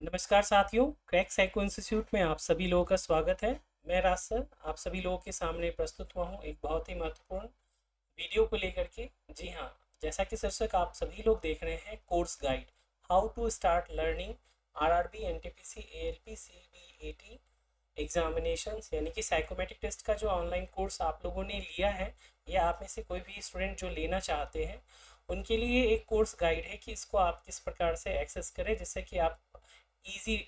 नमस्कार साथियों, crack psycho institute में आप सभी लोगों का स्वागत है। मैं राज सर आप सभी लोगों के सामने प्रस्तुत हुआ हूँ एक बहुत ही महत्वपूर्ण वीडियो को लेकर के। जी हाँ, जैसा कि शीर्षक आप सभी लोग देख रहे हैं, course guide how to start learning RRB NTPC ALP CBAT examinations यानी कि साइकोमेट्रिक टेस्ट का जो ऑनलाइन कोर्स आप लोगों ने लिया है या आप में से कोई भी स्टूडेंट जो लेना चाहते हैं उनके लिए एक कोर्स गाइड है कि इसको आप किस प्रकार से एक्सेस करें जिससे कि आप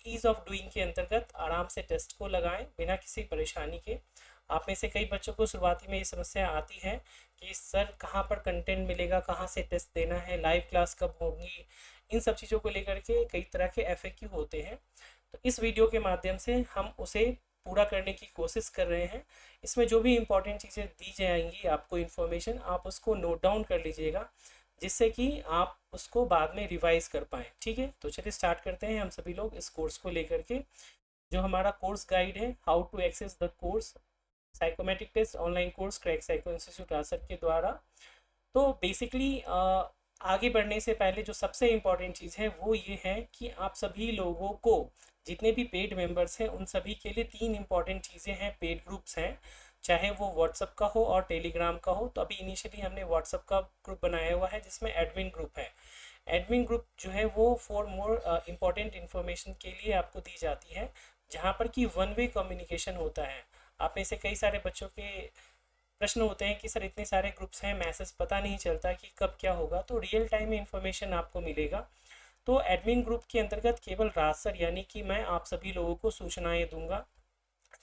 ईज ऑफ डूइंग के अंतर्गत आराम से टेस्ट को लगाएं बिना किसी परेशानी के। आप में से कई बच्चों को शुरुआती में ये समस्या आती है कि सर कहाँ पर कंटेंट मिलेगा, कहाँ से टेस्ट देना है, लाइव क्लास कब होगी, इन सब चीज़ों को लेकर के कई तरह के एफएक्यू होते हैं। तो इस वीडियो के माध्यम से हम उसे पूरा करने की कोशिश कर रहे हैं। इसमें जो भी इम्पोर्टेंट चीज़ें दी जाएंगी आपको इन्फॉर्मेशन, आप उसको नोट डाउन कर लीजिएगा जिससे कि आप उसको बाद में रिवाइज कर पाएँ। ठीक है, तो चलिए स्टार्ट करते हैं हम सभी लोग इस कोर्स को लेकर के। जो हमारा कोर्स गाइड है, how to access the course psychometric test online course crack psycho institute आसर के द्वारा। तो बेसिकली आगे बढ़ने से पहले जो सबसे इम्पॉर्टेंट चीज़ है वो ये है कि आप सभी लोगों को, जितने भी पेड मेंबर्स हैं उन सभी के लिए तीन इम्पॉर्टेंट चीज़ें हैं, पेड ग्रुप्स हैं, चाहे वो व्हाट्सअप का हो और टेलीग्राम का हो। तो अभी इनिशियली हमने व्हाट्सअप का ग्रुप बनाया हुआ है जिसमें एडमिन ग्रुप है। एडमिन ग्रुप जो है वो फॉर मोर इम्पॉर्टेंट इन्फॉर्मेशन के लिए आपको दी जाती है, जहाँ पर कि वन वे कम्युनिकेशन होता है। आप में से कई सारे बच्चों के प्रश्न होते हैं कि सर इतने सारे ग्रुप्स हैं, मैसेज पता नहीं चलता कि कब क्या होगा। तो रियल टाइम में इंफॉर्मेशन आपको मिलेगा। तो एडमिन ग्रुप के अंतर्गत केवल राज सर यानी कि मैं आप सभी लोगों को सूचनाएं दूंगा,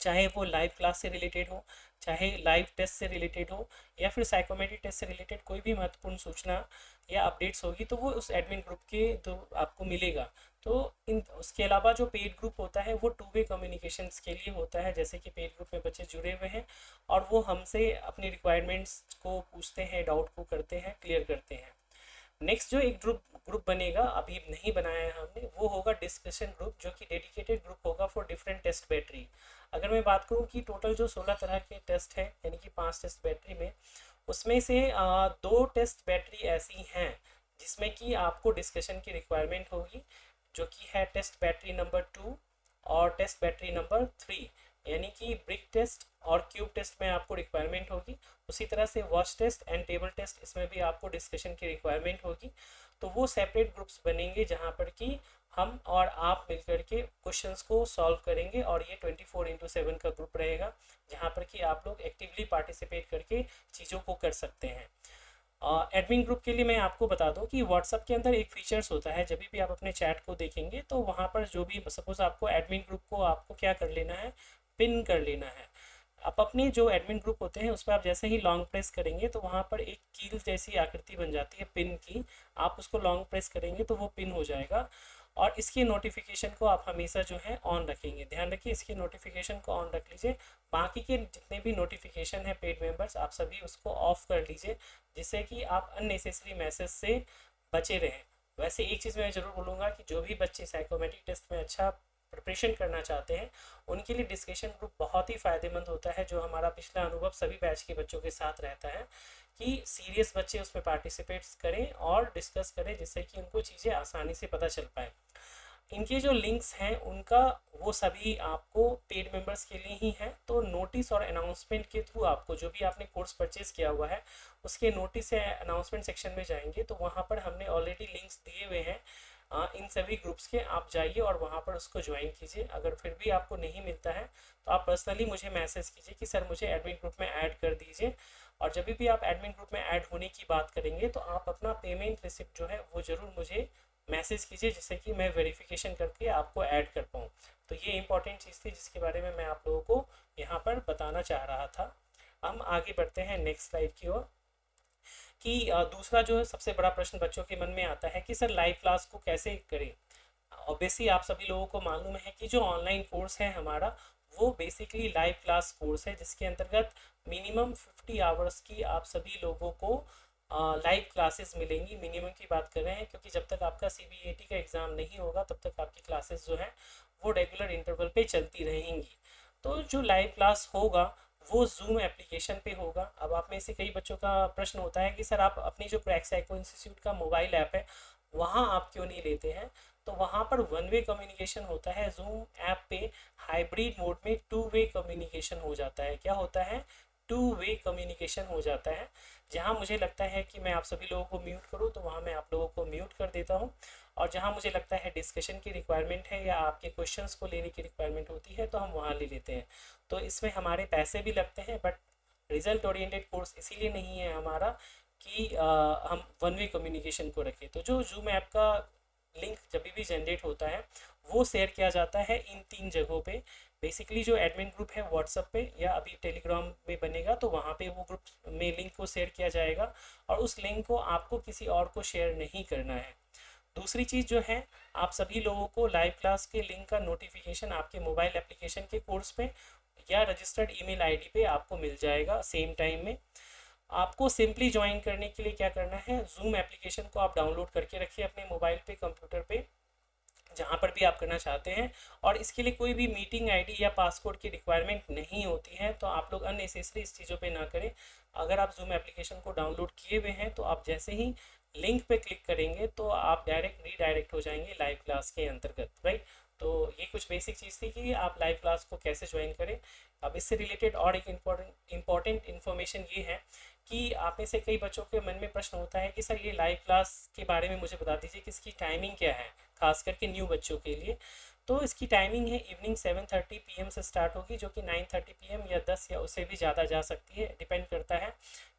चाहे वो लाइव क्लास से रिलेटेड हो, चाहे लाइव टेस्ट से रिलेटेड हो, या फिर साइकोमेट्रिक टेस्ट से रिलेटेड कोई भी महत्वपूर्ण सूचना या अपडेट्स होगी तो वो उस एडमिन ग्रुप के तो आपको मिलेगा। तो इन उसके अलावा जो पेड ग्रुप होता है वो टू वे कम्युनिकेशंस के लिए होता है, जैसे कि पेड ग्रुप में बच्चे जुड़े हुए हैं और वो हमसे अपनी रिक्वायरमेंट्स को पूछते हैं, डाउट को करते हैं, क्लियर करते हैं। नेक्स्ट जो एक ग्रुप ग्रुप बनेगा, अभी नहीं बनाया है हमने, वो होगा डिस्कशन ग्रुप, जो कि डेडिकेटेड ग्रुप होगा फॉर डिफरेंट टेस्ट बैटरी। अगर मैं बात करूं कि टोटल जो 16 तरह के टेस्ट हैं यानी कि 5 टेस्ट बैटरी में, उसमें से 2 टेस्ट बैटरी ऐसी हैं जिसमें कि आपको डिस्कशन की रिक्वायरमेंट होगी, जो कि है टेस्ट बैटरी नंबर 2 और टेस्ट बैटरी नंबर 3। यानी कि ब्रिक टेस्ट और क्यूब टेस्ट में आपको रिक्वायरमेंट होगी। उसी तरह से watch test and table test, इसमें भी आपको डिस्कशन की रिक्वायरमेंट होगी। तो वो सेपरेट ग्रुप्स बनेंगे जहाँ पर कि हम और आप मिलकर के क्वेश्चंस को सॉल्व करेंगे, और ये 24/7 का ग्रुप रहेगा जहाँ पर कि आप लोग एक्टिवली पार्टिसिपेट करके चीज़ों को कर सकते हैं। एडमिन ग्रुप के लिए मैं आपको बता दूं कि व्हाट्सअप के अंदर एक फीचर्स होता है, जब भी आप अपने चैट को देखेंगे तो वहाँ पर जो भी सपोज आपको एडमिन ग्रुप को आपको क्या कर लेना है, पिन कर लेना है। आप अपने जो एडमिन ग्रुप होते हैं उस पर आप जैसे ही लॉन्ग प्रेस करेंगे तो वहाँ पर एक कील जैसी आकृति बन जाती है पिन की। आप उसको लॉन्ग प्रेस करेंगे तो वो पिन हो जाएगा, और इसके नोटिफिकेशन को आप हमेशा जो है ऑन रखेंगे। ध्यान रखिए, इसके नोटिफिकेशन को ऑन रख लीजिए। बाकी के जितने भी नोटिफिकेशन है पेड मेंबर्स, आप सभी उसको ऑफ कर लीजिए, जिससे कि आप अननेसेसरी मैसेज से बचे रहें। वैसे एक चीज़ मैं ज़रूर बोलूँगा कि जो भी बच्चे साइकोमेट्रिक टेस्ट में अच्छा प्रिपरेशन करना चाहते हैं उनके लिए डिस्कशन ग्रुप बहुत ही फ़ायदेमंद होता है। जो हमारा पिछला अनुभव सभी बैच के बच्चों के साथ रहता है कि सीरियस बच्चे उसमें पार्टिसिपेट्स करें और डिस्कस करें, जिससे कि उनको चीज़ें आसानी से पता चल पाए। इनके जो लिंक्स हैं उनका, वो सभी आपको पेड मेंबर्स के लिए ही हैं। तो नोटिस और अनाउंसमेंट के थ्रू आपको, जो भी आपने कोर्स परचेज किया हुआ है उसके नोटिस या अनाउंसमेंट सेक्शन में जाएंगे तो वहाँ पर हमने ऑलरेडी लिंक्स दिए हुए हैं इन सभी ग्रुप्स के। आप जाइए और वहाँ पर उसको ज्वाइन कीजिए। अगर फिर भी आपको नहीं मिलता है तो आप पर्सनली मुझे मैसेज कीजिए कि सर मुझे एडमिन ग्रुप में ऐड कर दीजिए। और जब भी आप एडमिन ग्रुप में ऐड होने की बात करेंगे तो आप अपना पेमेंट रिसिप्ट जो है वो ज़रूर मुझे मैसेज कीजिए, जिससे कि मैं वेरिफिकेशन करके आपको ऐड कर पाऊँ। तो ये इंपॉर्टेंट चीज़ थी जिसके बारे में मैं आप लोगों को यहाँ पर बताना चाह रहा था। हम आगे बढ़ते हैं नेक्स्ट स्लाइड की ओर। कि दूसरा जो है सबसे बड़ा प्रश्न बच्चों के मन में आता है कि सर लाइव क्लास को कैसे करें। ऑब्वियसली आप सभी लोगों को मालूम है कि जो ऑनलाइन कोर्स है हमारा, वो बेसिकली लाइव क्लास कोर्स है, जिसके अंतर्गत मिनिमम 50 आवर्स की आप सभी लोगों को लाइव क्लासेस मिलेंगी। मिनिमम की बात कर रहे हैं क्योंकि जब तक आपका सीबीएटी का एग्ज़ाम नहीं होगा तब तक आपकी क्लासेस जो है वो रेगुलर इंटरवल पे चलती रहेंगी। तो जो लाइव क्लास होगा वो जूम एप्लीकेशन पे होगा। अब आप में से कई बच्चों का प्रश्न होता है कि सर आप अपनी जो क्रैक साइको इंस्टीट्यूट का मोबाइल ऐप है वहाँ आप क्यों नहीं लेते हैं। तो वहाँ पर वन वे कम्युनिकेशन होता है। जूम ऐप पे हाइब्रिड मोड में टू वे कम्युनिकेशन हो जाता है। क्या होता है? टू वे कम्युनिकेशन हो जाता है। जहाँ मुझे लगता है कि मैं आप सभी लोगों को म्यूट करूँ तो वहाँ मैं आप लोगों को म्यूट कर देता हूँ, और जहाँ मुझे लगता है डिस्कशन की रिक्वायरमेंट है या आपके क्वेश्चंस को लेने की रिक्वायरमेंट होती है तो हम वहाँ ले लेते हैं। तो इसमें हमारे पैसे भी लगते हैं, बट रिजल्ट ओरिएंटेड कोर्स इसीलिए नहीं है हमारा कि हम वन वे कम्युनिकेशन को रखें। तो जो जूम ऐप का लिंक जब भी जनरेट होता है वो शेयर किया जाता है इन 3 जगहों पे। बेसिकली जो एडमिन ग्रुप है व्हाट्सएप पे, या अभी टेलीग्राम में बनेगा तो वहाँ पे वो ग्रुप में लिंक को शेयर किया जाएगा, और उस लिंक को आपको किसी और को शेयर नहीं करना है। दूसरी चीज़ जो है, आप सभी लोगों को लाइव क्लास के लिंक का नोटिफिकेशन आपके मोबाइल एप्लीकेशन के कोर्स पे या रजिस्टर्ड ईमेल आईडी पे आपको मिल जाएगा सेम टाइम में। आपको सिंपली ज्वाइन करने के लिए क्या करना है, जूम एप्लीकेशन को आप डाउनलोड करके रखिए अपने मोबाइल पे, कंप्यूटर पे, जहाँ पर भी आप करना चाहते हैं। और इसके लिए कोई भी मीटिंग आईडी या पासवर्ड की रिक्वायरमेंट नहीं होती है, तो आप लोग अननेसेसरी इस चीज़ों पे ना करें। अगर आप जूम एप्लीकेशन को डाउनलोड किए हुए हैं तो आप जैसे ही लिंक पे क्लिक करेंगे तो आप डायरेक्ट रीडायरेक्ट हो जाएंगे लाइव क्लास के अंतर्गत, राइट। तो ये कुछ बेसिक चीज़ थी कि आप लाइव क्लास को कैसे ज्वाइन करें। अब इससे रिलेटेड और एक इम्पॉर्टेंट इन्फॉर्मेशन ये है कि आप में से कई बच्चों के मन में प्रश्न होता है कि सर ये लाइव क्लास के बारे में मुझे बता दीजिए कि इसकी टाइमिंग क्या है, खास करके न्यू बच्चों के लिए। तो इसकी टाइमिंग है इवनिंग 7:30 PM से स्टार्ट होगी, जो कि 9:30 PM या 10 या उससे भी ज़्यादा जा सकती है, डिपेंड करता है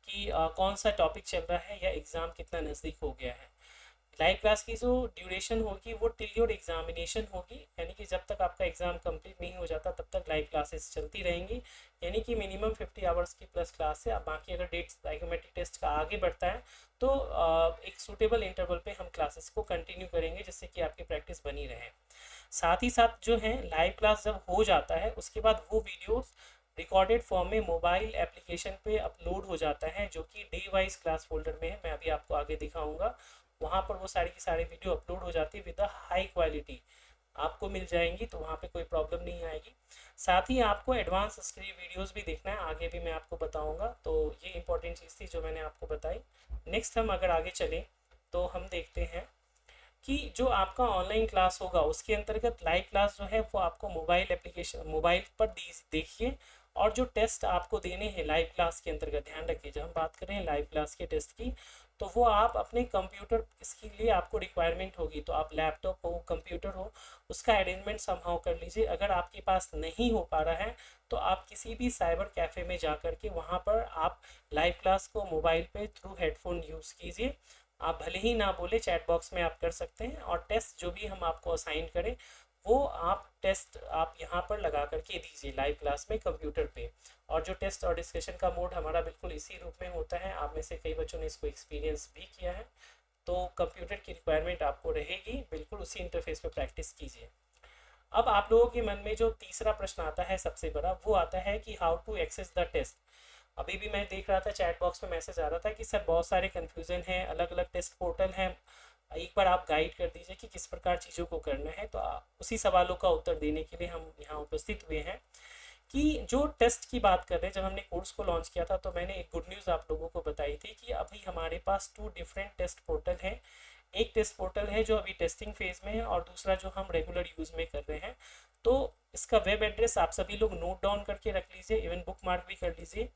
कि कौन सा टॉपिक चल रहा है या एग्ज़ाम कितना नज़दीक हो गया है। लाइव क्लास की जो ड्यूरेशन होगी वो टिल योर एग्जामिनेशन होगी, यानी कि जब तक आपका एग्ज़ाम कंप्लीट नहीं हो जाता तब तक लाइव क्लासेस चलती रहेंगी। यानी कि मिनिमम 50 आवर्स की प्लस क्लास है। अब बाकी अगर डेट साइकोमेट्रिक टेस्ट का आगे बढ़ता है तो एक सूटेबल इंटरवल पे हम क्लासेस को कंटिन्यू करेंगे, जिससे कि आपकी प्रैक्टिस बनी रहे। साथ ही साथ जो है लाइव क्लास जब हो जाता है उसके बाद वो वीडियोस रिकॉर्डेड फॉर्म में मोबाइल एप्लीकेशन पे अपलोड हो जाता है, जो कि डे वाइज क्लास फोल्डर में है। मैं अभी आपको आगे दिखाऊंगा। वहाँ पर वो सारी की सारी वीडियो अपलोड हो जाती है विद द हाई क्वालिटी आपको मिल जाएंगी, तो वहाँ पे कोई प्रॉब्लम नहीं आएगी। साथ ही आपको एडवांस स्टडी वीडियोस भी देखना है, आगे भी मैं आपको बताऊंगा। तो ये इंपॉर्टेंट चीज़ थी जो मैंने आपको बताई। नेक्स्ट हम अगर आगे चलें तो हम देखते हैं कि जो आपका ऑनलाइन क्लास होगा उसके अंतर्गत लाइव क्लास जो है वो आपको मोबाइल एप्लीकेशन मोबाइल पर देखिए। और जो टेस्ट आपको देने हैं लाइव क्लास के अंतर्गत, ध्यान रखिए जब हम बात कर रहे हैं लाइव क्लास के टेस्ट की, तो वो आप अपने कंप्यूटर, इसके लिए आपको रिक्वायरमेंट होगी तो आप लैपटॉप हो, कंप्यूटर हो, उसका अरेंजमेंट समहाउ कर लीजिए। अगर आपके पास नहीं हो पा रहा है तो आप किसी भी साइबर कैफ़े में जा कर के वहाँ पर आप लाइव क्लास को मोबाइल पे थ्रू हेडफोन यूज़ कीजिए। आप भले ही ना बोले, चैट बॉक्स में आप कर सकते हैं, और टेस्ट जो भी हम आपको असाइन करें वो आप टेस्ट आप यहाँ पर लगा करके दीजिए लाइव क्लास में कंप्यूटर पे। और जो टेस्ट और डिस्कशन का मोड हमारा बिल्कुल इसी रूप में होता है। आप में से कई बच्चों ने इसको एक्सपीरियंस भी किया है, तो कंप्यूटर की रिक्वायरमेंट आपको रहेगी, बिल्कुल उसी इंटरफेस पे प्रैक्टिस कीजिए। अब आप लोगों के मन में जो तीसरा प्रश्न आता है सबसे बड़ा, वो आता है कि how to access the test. अभी भी मैं देख रहा था चैट बॉक्स में मैसेज आ रहा था कि सर बहुत सारे कन्फ्यूज़न हैं, अलग अलग टेस्ट पोर्टल हैं, एक बार आप गाइड कर दीजिए कि किस प्रकार चीज़ों को करना है। तो उसी सवालों का उत्तर देने के लिए हम यहाँ उपस्थित हुए हैं कि जो टेस्ट की बात कर रहे हैं, जब हमने कोर्स को लॉन्च किया था तो मैंने एक गुड न्यूज़ आप लोगों को बताई थी कि अभी हमारे पास 2 डिफरेंट टेस्ट पोर्टल हैं। एक टेस्ट पोर्टल है जो अभी टेस्टिंग फेज में है, और दूसरा जो हम रेगुलर यूज़ में कर रहे हैं। तो इसका वेब एड्रेस आप सभी लोग नोट डाउन करके रख लीजिए, इवन बुक मार्क भी कर लीजिए।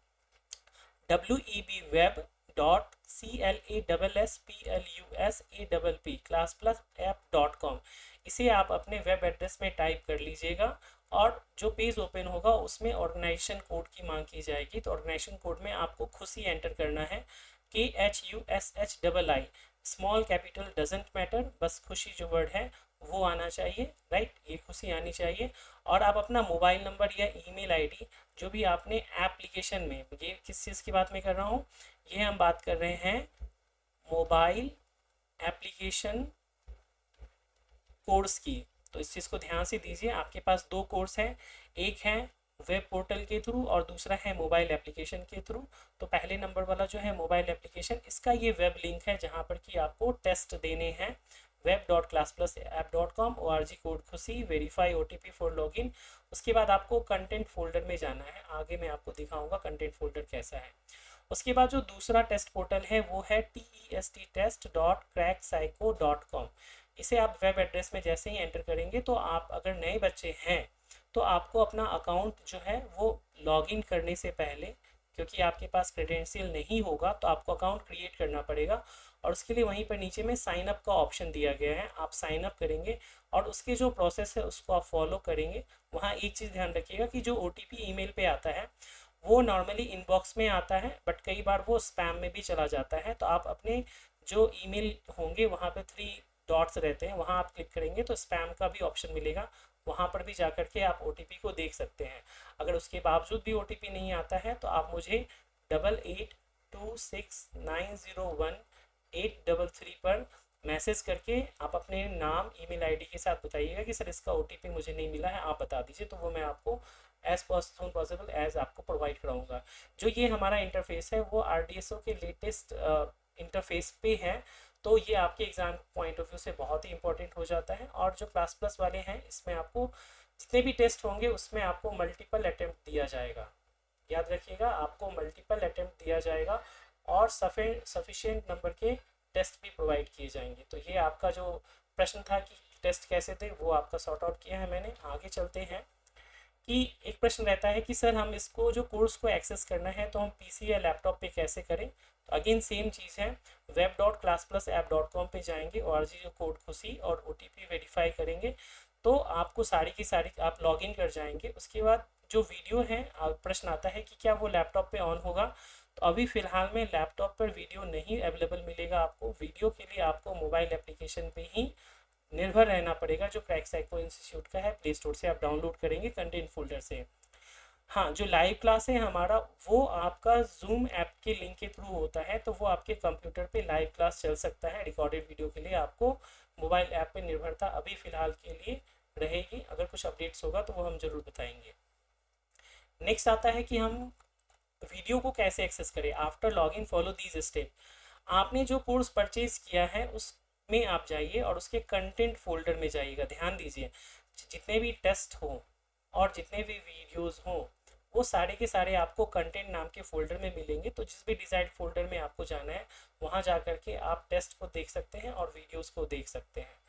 webweb.classplasapp classplasapp.com, इसे आप अपने वेब एड्रेस में टाइप कर लीजिएगा। और जो पेज ओपन होगा उसमें ऑर्गेनाइजेशन कोड की मांग की जाएगी। तो ऑर्गेनाइजेशन कोड में आपको खुशी एंटर करना है, KHUSHII, small capital doesn't matter, बस खुशी जो वर्ड है वो आना चाहिए, राइट, ये खुशी आनी चाहिए। और आप अपना मोबाइल नंबर या ईमेल आईडी जो भी आपने एप्लीकेशन में, ये किस चीज़ की बात मैं कर रहा हूँ, ये हम बात कर रहे हैं मोबाइल एप्लीकेशन कोर्स की। तो इस चीज़ को ध्यान से दीजिए, आपके पास 2 कोर्स हैं, एक है वेब पोर्टल के थ्रू और दूसरा है मोबाइल एप्लीकेशन के थ्रू। तो पहले नंबर वाला जो है मोबाइल एप्लीकेशन, इसका ये वेब लिंक है जहाँ पर कि आपको टेस्ट देने हैं। web.classplasapp.com, ORG कोड खुशी, वेरीफाई OTP फॉर लॉगिन। उसके बाद आपको कंटेंट फोल्डर में जाना है, आगे मैं आपको दिखाऊंगा कंटेंट फोल्डर कैसा है। उसके बाद जो दूसरा टेस्ट पोर्टल है वो है test.crackpsycho.com। इसे आप वेब एड्रेस में जैसे ही एंटर करेंगे तो आप अगर नए बच्चे हैं तो आपको अपना अकाउंट जो है वो लॉगिन करने से पहले, क्योंकि आपके पास क्रेडेंशियल नहीं होगा तो आपको अकाउंट क्रिएट करना पड़ेगा, और उसके लिए वहीं पर नीचे में साइन अप का ऑप्शन दिया गया है। आप साइन अप करेंगे और उसके जो प्रोसेस है उसको आप फॉलो करेंगे। वहाँ एक चीज़ ध्यान रखिएगा कि जो OTP ईमेल पे आता है वो नॉर्मली इनबॉक्स में आता है, बट कई बार वो स्पैम में भी चला जाता है। तो आप अपने जो ईमेल होंगे वहाँ पे 3 डॉट्स रहते हैं, वहाँ आप क्लिक करेंगे तो स्पैम का भी ऑप्शन मिलेगा, वहाँ पर भी जा कर के आप OTP को देख सकते हैं। अगर उसके बावजूद भी OTP नहीं आता है तो आप मुझे 8826901833 पर मैसेज करके आप अपने नाम ईमेल आईडी के साथ बताइएगा कि सर इसका OTP मुझे नहीं मिला है, आप बता दीजिए, तो वो मैं आपको एज सून पॉसिबल एज आपको प्रोवाइड कराऊंगा। जो ये हमारा इंटरफेस है वो RDSO के लेटेस्ट इंटरफेस पे है, तो ये आपके एग्ज़ाम पॉइंट ऑफ व्यू से बहुत ही इंपॉर्टेंट हो जाता है। और जो क्लास प्लस वाले हैं इसमें आपको जितने भी टेस्ट होंगे उसमें आपको मल्टीपल अटेम्प्ट दिया जाएगा, याद रखिएगा, आपको मल्टीपल अटेम्प्ट दिया जाएगा और सफिशिएंट नंबर के टेस्ट भी प्रोवाइड किए जाएंगे। तो ये आपका जो प्रश्न था कि टेस्ट कैसे थे वो आपका सॉर्ट आउट किया है मैंने। आगे चलते हैं कि एक प्रश्न रहता है कि सर हम इसको जो कोर्स को एक्सेस करना है तो हम PC या लैपटॉप पे कैसे करें। तो अगेन सेम चीज़ है, web.classplusapp.com पे जाएंगे और जो कोड खुशी और OTP वेरीफाई करेंगे तो आपको सारी की सारी आप लॉगिन कर जाएंगे। उसके बाद जो वीडियो है प्रश्न आता है कि क्या वो लैपटॉप पे ऑन होगा। तो अभी फ़िलहाल में लैपटॉप पर वीडियो नहीं अवेलेबल मिलेगा आपको, वीडियो के लिए आपको मोबाइल एप्लीकेशन पे ही निर्भर रहना पड़ेगा, जो क्रैक साइको इंस्टीट्यूट का है, प्ले स्टोर से आप डाउनलोड करेंगे कंटेंट फोल्डर से। हाँ, जो लाइव क्लास है हमारा वो आपका जूम ऐप के लिंक के थ्रू होता है, तो वो आपके कंप्यूटर पे लाइव क्लास चल सकता है। रिकॉर्डेड वीडियो के लिए आपको मोबाइल ऐप पे निर्भरता अभी फ़िलहाल के लिए रहेगी, अगर कुछ अपडेट्स होगा तो वो हम ज़रूर बताएंगे। नेक्स्ट आता है कि हम वीडियो को कैसे एक्सेस करें। After login follow these step. आपने जो कोर्स परचेज किया है उसमें आप जाइए और उसके कंटेंट फोल्डर में जाइएगा। ध्यान दीजिए, जितने भी टेस्ट हों और जितने भी वीडियोस हों वो सारे के सारे आपको कंटेंट नाम के फोल्डर में मिलेंगे। तो जिस भी डिज़ाइड फोल्डर में आपको जाना है वहाँ जा कर के आप टेस्ट को देख सकते हैं और वीडियोस को देख सकते हैं।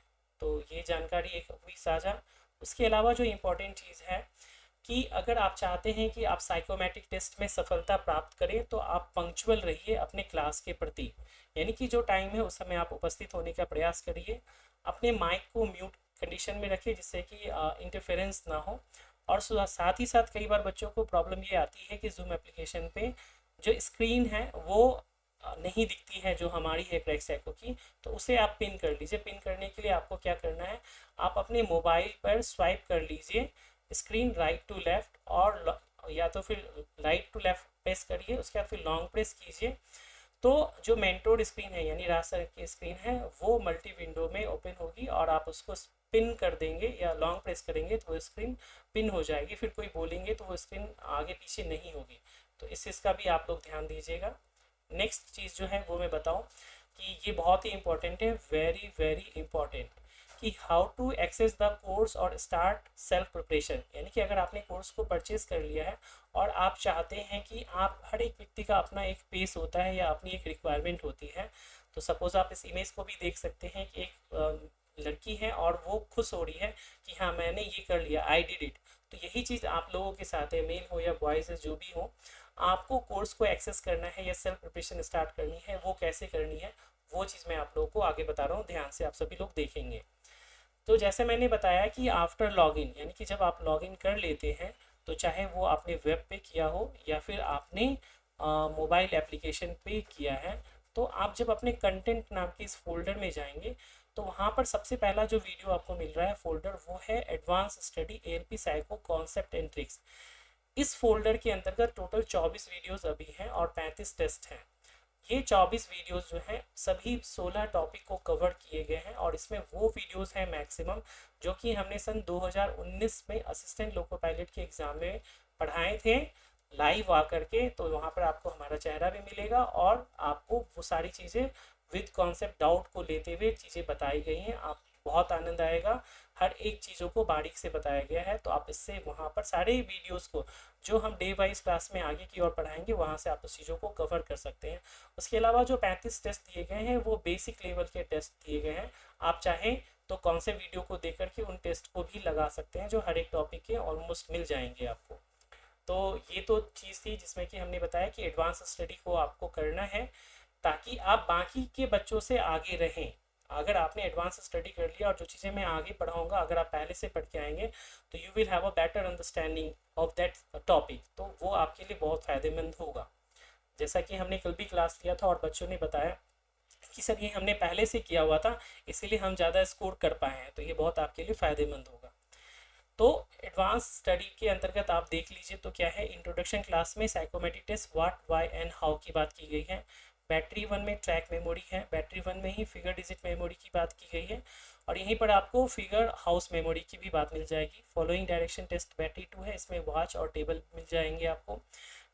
तो ये जानकारी एक हुई साझा। उसके अलावा जो इम्पोर्टेंट चीज़ है कि अगर आप चाहते हैं कि आप साइकोमेट्रिक टेस्ट में सफलता प्राप्त करें तो आप पंक्चुअल रहिए अपने क्लास के प्रति, यानी कि जो टाइम है उस समय आप उपस्थित होने का प्रयास करिए। अपने माइक को म्यूट कंडीशन में रखिए जिससे कि इंटरफेरेंस ना हो। और साथ ही साथ कई बार बच्चों को प्रॉब्लम ये आती है कि जूम एप्लीकेशन पे जो स्क्रीन है वो नहीं दिखती है जो हमारी है क्रैक साइको की, तो उसे आप पिन कर लीजिए। पिन करने के लिए आपको क्या करना है, आप अपने मोबाइल पर स्वाइप कर लीजिए स्क्रीन राइट टू लेफ्ट, और या तो फिर राइट टू लेफ्ट प्रेस करिए, उसके बाद फिर लॉन्ग प्रेस कीजिए। तो जो मेंटोर स्क्रीन है यानी राज सर की स्क्रीन है वो मल्टी विंडो में ओपन होगी और आप उसको पिन कर देंगे या लॉन्ग प्रेस करेंगे तो वो स्क्रीन पिन हो जाएगी। फिर कोई बोलेंगे तो वो स्क्रीन आगे पीछे नहीं होगी। तो इस चीज़ का भी आप लोग ध्यान दीजिएगा। नेक्स्ट चीज़ जो है वो मैं बताऊं कि ये बहुत ही इंपॉर्टेंट है, वेरी वेरी इंपॉर्टेंट, कि how to access the course और स्टार्ट सेल्फ प्रिपरेशन। यानी कि अगर आपने कोर्स को परचेज कर लिया है और आप चाहते हैं कि आप, हर एक व्यक्ति का अपना एक पेस होता है या अपनी एक रिक्वायरमेंट होती है। तो सपोज़ आप इस इमेज को भी देख सकते हैं कि एक लड़की है और वो खुश हो रही है कि हाँ मैंने ये कर लिया, आई डिड इट। तो यही चीज़ आप लोगों के साथ है, मेल हो या बॉयज़ है, जो भी हो, आपको कोर्स को एक्सेस करना है या सेल्फ प्रिपरेशन स्टार्ट करनी है, वो कैसे करनी है वो चीज़ मैं आप लोगों को आगे बता रहा हूँ, ध्यान से आप सभी लोग देखेंगे। तो जैसे मैंने बताया कि आफ्टर लॉगिन, यानी कि जब आप लॉगिन कर लेते हैं तो चाहे वो आपने वेब पे किया हो या फिर आपने मोबाइल एप्लीकेशन पे किया है, तो आप जब अपने कंटेंट नाम के इस फोल्डर में जाएंगे तो वहाँ पर सबसे पहला जो वीडियो आपको मिल रहा है फोल्डर वो है advance study ALP psycho concept and tricks. इस फोल्डर के अंतर्गत टोटल 24 वीडियोस अभी हैं और 35 टेस्ट हैं। ये 24 वीडियोस जो हैं सभी 16 टॉपिक को कवर किए गए हैं और इसमें वो वीडियोस हैं मैक्सिमम जो कि हमने सन 2019 में असिस्टेंट लोको पायलट के एग्ज़ाम में पढ़ाए थे लाइव आकर के। तो वहाँ पर आपको हमारा चेहरा भी मिलेगा और आपको वो सारी चीज़ें विद कॉन्सेप्ट डाउट को लेते हुए चीज़ें बताई गई हैं। आप बहुत आनंद आएगा, हर एक चीज़ों को बारीक से बताया गया है। तो आप इससे वहाँ पर सारे वीडियोस को जो हम डे वाइज क्लास में आगे की ओर पढ़ाएंगे वहाँ से आप उस चीज़ों को कवर कर सकते हैं। उसके अलावा जो 35 टेस्ट दिए गए हैं वो बेसिक लेवल के टेस्ट दिए गए हैं। आप चाहें तो कौन से वीडियो को देख करके उन टेस्ट को भी लगा सकते हैं, जो हर एक टॉपिक के ऑलमोस्ट मिल जाएंगे आपको। तो ये तो चीज़ थी जिसमें कि हमने बताया कि एडवांस स्टडी को आपको करना है ताकि आप बाकी के बच्चों से आगे रहें। अगर आपने एडवांस स्टडी कर लिया और जो चीज़ें मैं आगे पढ़ाऊंगा अगर आप पहले से पढ़ के आएंगे तो you will have a better understanding of that topic, तो वो आपके लिए बहुत फ़ायदेमंद होगा। जैसा कि हमने कल भी क्लास लिया था और बच्चों ने बताया कि सर ये हमने पहले से किया हुआ था इसीलिए हम ज़्यादा स्कोर कर पाए हैं, तो ये बहुत आपके लिए फ़ायदेमंद होगा। तो एडवांस स्टडी के अंतर्गत आप देख लीजिए तो क्या है, इंट्रोडक्शन क्लास में psychometric test what why and how की बात की गई है। बैटरी 1 में ट्रैक मेमोरी है, बैटरी 1 में ही फिगर डिजिट मेमोरी की बात की गई है और यहीं पर आपको फिगर हाउस मेमोरी की भी बात मिल जाएगी। फॉलोइंग डायरेक्शन टेस्ट बैटरी 2 है, इसमें वॉच और टेबल मिल जाएंगे आपको।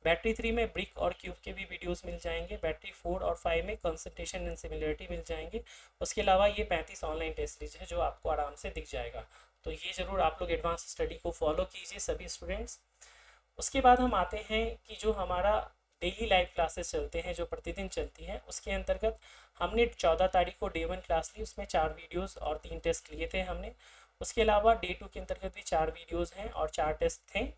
बैटरी 3 में ब्रिक और क्यूब के भी वीडियोस मिल जाएंगे। बैटरी 4 और 5 में कंसंट्रेशन एंड सिमिलरिटी मिल जाएंगे। उसके अलावा ये 35 ऑनलाइन टेस्ट सीरीज है जो आपको आराम से दिख जाएगा। तो ये ज़रूर आप लोग एडवांस स्टडी को फॉलो कीजिए सभी स्टूडेंट्स। उसके बाद हम आते हैं कि जो हमारा डेली लाइव क्लासेस चलते हैं जो प्रतिदिन चलती हैं, उसके अंतर्गत हमने 14 तारीख को डे 1 क्लास ली, उसमें 4 वीडियोस और 3 टेस्ट लिए थे हमने। उसके अलावा डे 2 के अंतर्गत भी 4 वीडियोस हैं और 4 टेस्ट थे।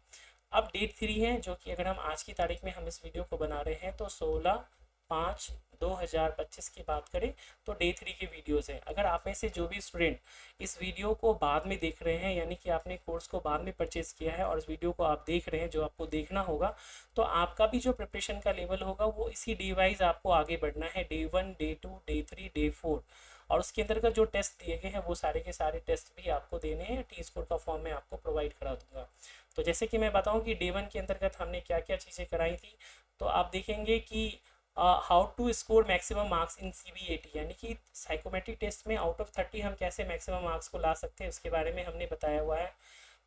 अब डे 3 है जो कि अगर हम आज की तारीख में हम इस वीडियो को बना रहे हैं तो 16/5/2025 की बात करें तो डे 3 के वीडियोस हैं। अगर आप में से जो भी स्टूडेंट इस वीडियो को बाद में देख रहे हैं, यानी कि आपने कोर्स को बाद में परचेज़ किया है और इस वीडियो को आप देख रहे हैं जो आपको देखना होगा, तो आपका भी जो प्रिपरेशन का लेवल होगा वो इसी डे वाइज आपको आगे बढ़ना है। डे 1, डे 2, डे 3, डे 4 और उसके अंतर्गत जो टेस्ट दिए गए हैं वो सारे के सारे टेस्ट भी आपको देने हैं, टी स्कोर का फॉर्म में आपको प्रोवाइड करा दूंगा। तो जैसे कि मैं बताऊं कि डे 1 के अंतर्गत हमने क्या क्या चीज़ें कराई थी, तो आप देखेंगे कि how to score maximum marks in CBAT, यानी कि साइकोमेट्रिक टेस्ट में आउट ऑफ 30 हम कैसे मैक्सिमम मार्क्स को ला सकते हैं उसके बारे में हमने बताया हुआ है।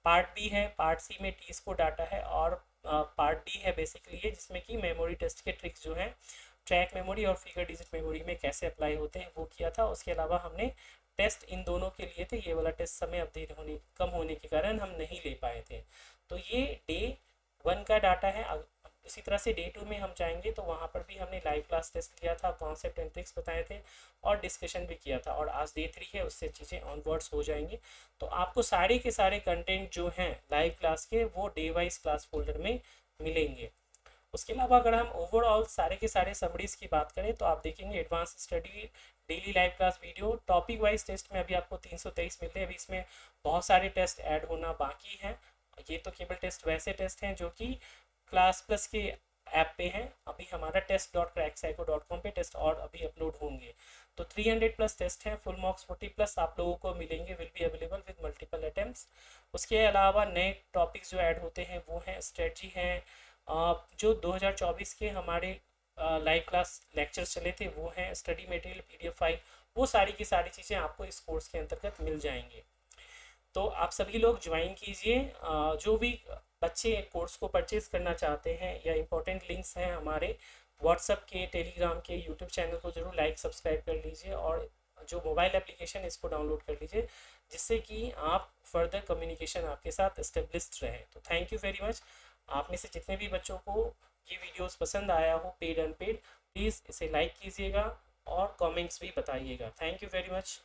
पार्ट बी है, पार्ट सी में टी स्कोर डाटा है और पार्ट डी है बेसिकली है जिसमें कि मेमोरी टेस्ट के ट्रिक्स जो हैं ट्रैक मेमोरी और फिगर डिजिट मेमोरी में कैसे अप्लाई होते हैं वो किया था। उसके अलावा हमने टेस्ट इन दोनों के लिए थे, ये वाला टेस्ट समय अवधि कम होने के कारण हम नहीं ले पाए थे। तो ये डे 1 का डाटा है। इसी तरह से डे 2 में हम जाएंगे तो वहाँ पर भी हमने लाइव क्लास टेस्ट लिया था, कॉन्सेप्ट एंड ट्रिक्स बताए थे और डिस्कशन भी किया था। और आज डे 3 है, उससे चीज़ें ऑनवर्ड्स हो जाएंगी। तो आपको सारे के सारे कंटेंट जो हैं लाइव क्लास के वो डे वाइज क्लास फोल्डर में मिलेंगे। उसके अलावा अगर हम ओवरऑल सारे के सारे समरीज की बात करें तो आप देखेंगे advance study daily live class video topic wise test में अभी आपको 323 मिलते हैं। अभी इसमें बहुत सारे टेस्ट ऐड होना बाकी हैं। ये तो केवल टेस्ट वैसे टेस्ट हैं जो कि क्लास प्लस के ऐप पे हैं। अभी हमारा test.crackpsycho.com पे टेस्ट और अभी अपलोड होंगे। तो 300 प्लस टेस्ट हैं, फुल मार्क्स 40 प्लस आप लोगों को मिलेंगे, will be available with multiple attempts. उसके अलावा नए टॉपिक्स जो ऐड होते हैं वो हैं स्ट्रेटजी हैं, जो 2024 के हमारे लाइव क्लास लेक्चर्स चले थे वो हैं, स्टडी मटेरियल PDF फाइल, वो सारी की सारी चीज़ें आपको इस कोर्स के अंतर्गत मिल जाएंगे। तो आप सभी लोग ज्वाइन कीजिए। जो भी बच्चे कोर्स को परचेज़ करना चाहते हैं या इम्पोर्टेंट लिंक्स हैं हमारे व्हाट्सएप के, टेलीग्राम के, यूट्यूब चैनल को जरूर लाइक सब्सक्राइब कर लीजिए और जो मोबाइल एप्लीकेशन इसको डाउनलोड कर लीजिए जिससे कि आप फर्दर कम्युनिकेशन आपके साथ इस्टेब्लिश्ड रहे। तो थैंक यू वेरी मच। आप में से जितने भी बच्चों को ये वीडियोस पसंद आया हो पेड अनपेड, प्लीज़ इसे लाइक कीजिएगा और कमेंट्स भी बताइएगा। Thank you very much.